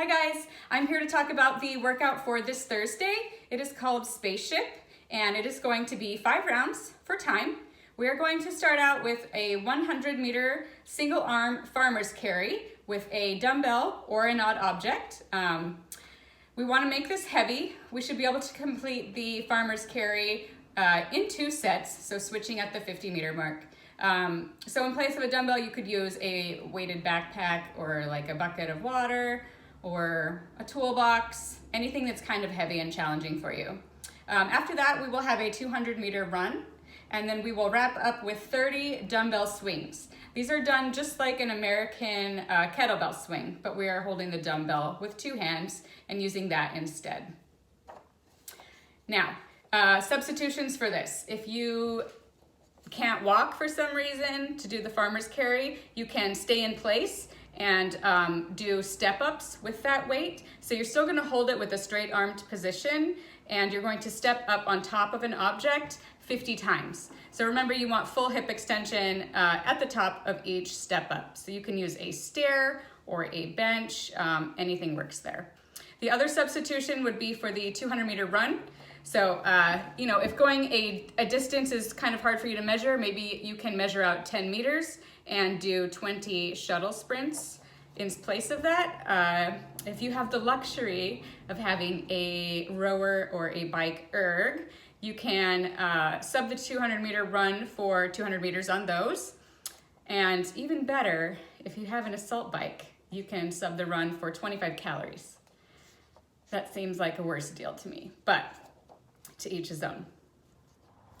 Hi guys, I'm here to talk about the workout for this Thursday. It is called Spaceship and it is going to be 5 rounds for time. We are going to start out with a 100-meter single arm farmer's carry with a dumbbell or an odd object. We want to make this heavy. We should be able to complete the farmer's carry in 2 sets, so switching at the 50-meter mark. So in place of a dumbbell, you could use a weighted backpack or like a bucket of water or a toolbox, anything that's kind of heavy and challenging for you. After that, we will have a 200-meter run, and then we will wrap up with 30 dumbbell swings. These are done just like an American kettlebell swing, but we are holding the dumbbell with 2 hands and using that instead. Now, substitutions for this. If you can't walk for some reason to do the farmer's carry, you can stay in place and do step-ups with that weight. So you're still gonna hold it with a straight-armed position, and you're going to step up on top of an object 50 times. So remember, you want full hip extension at the top of each step up. So you can use a stair or a bench, anything works there. The other substitution would be for the 200-meter run. So, if going a distance is kind of hard for you to measure, maybe you can measure out 10 meters and do 20 shuttle sprints in place of that. If you have the luxury of having a rower or a bike erg, you can sub the 200-meter run for 200 meters on those. And even better, if you have an assault bike, you can sub the run for 25 calories. That seems like a worse deal to me, but to each his own.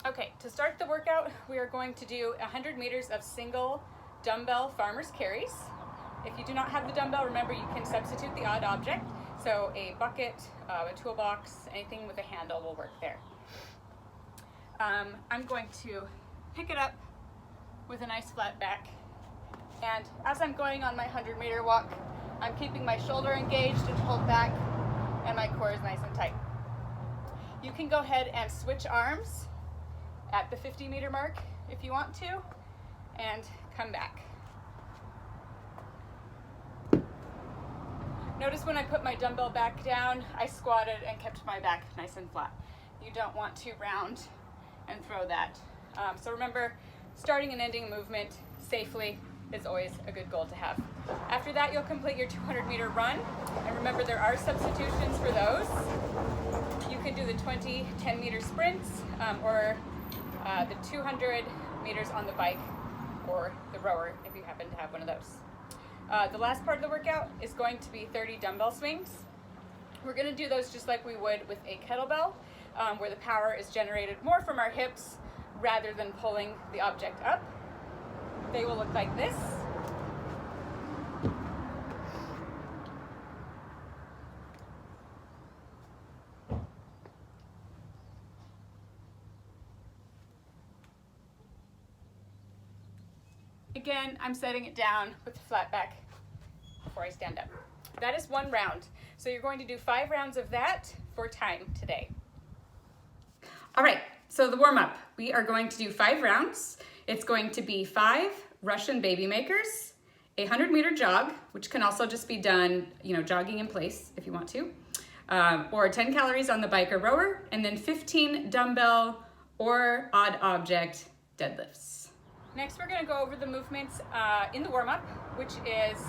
Okay, to start the workout, we are going to do 100 meters of single dumbbell farmer's carries. If you do not have the dumbbell, remember you can substitute the odd object. So a bucket, a toolbox, anything with a handle will work there. I'm going to pick it up with a nice flat back. And as I'm going on my 100-meter walk, I'm keeping my shoulder engaged and pulled back, and my core is nice and tight. You can go ahead and switch arms at the 50-meter mark if you want to, and come back. Notice when I put my dumbbell back down, I squatted and kept my back nice and flat. You don't want to round and throw that. So remember, starting and ending a movement safely is always a good goal to have. After that, you'll complete your 200-meter run. And remember, there are substitutions for those. You can do the 20 10-meter sprints or the 200 meters on the bike or the rower if you happen to have one of those. The last part of the workout is going to be 30 dumbbell swings. We're going to do those just like we would with a kettlebell, where the power is generated more from our hips rather than pulling the object up. They will look like this. Again, I'm setting it down with the flat back before I stand up. That is 1 round. So you're going to do 5 rounds of that for time today. All right, so the warm-up. We are going to do 5 rounds. It's going to be 5 Russian baby makers, a 100-meter jog, which can also just be done, jogging in place if you want to, or 10 calories on the bike or rower, and then 15 dumbbell or odd object deadlifts. Next, we're gonna go over the movements in the warm-up, which is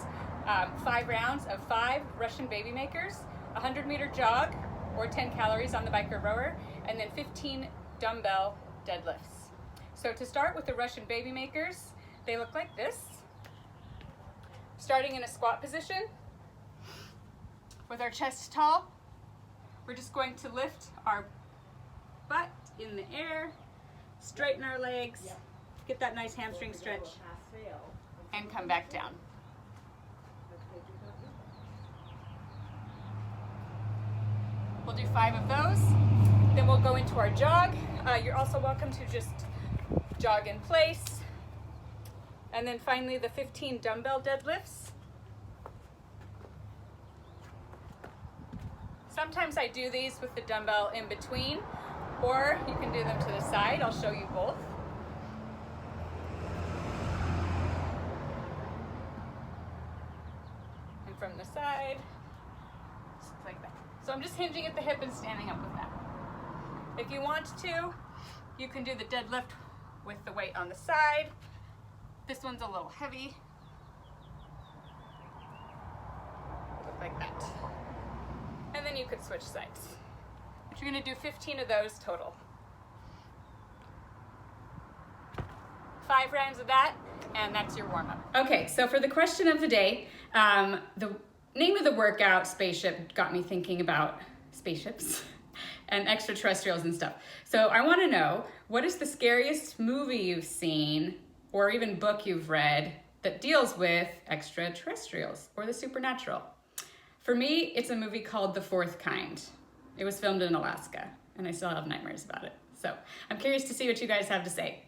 5 rounds of 5 Russian baby makers, a 100-meter jog, or 10 calories on the bike or rower, and then 15 dumbbell deadlifts. So to start with the Russian baby makers, they look like this. Starting in a squat position, with our chest tall, we're just going to lift our butt in the air, straighten our legs, get that nice hamstring stretch, and come back down. We'll do 5 of those. Then we'll go into our jog. You're also welcome to just jog in place. And then finally the 15 dumbbell deadlifts. Sometimes I do these with the dumbbell in between, or you can do them to the side. I'll show you both. And from the side, like that. So I'm just hinging at the hip and standing up with that. If you want to, you can do the deadlift with the weight on the side. This one's a little heavy. Like that. And then you could switch sides. But you're gonna do 15 of those total. 5 rounds of that, and that's your warm-up. Okay, so for the question of the day, the name of the workout, Spaceship, got me thinking about spaceships and extraterrestrials and stuff. So I wanna know, what is the scariest movie you've seen, or even book you've read, that deals with extraterrestrials or the supernatural? For me, it's a movie called The Fourth Kind. It was filmed in Alaska, and I still have nightmares about it. So I'm curious to see what you guys have to say.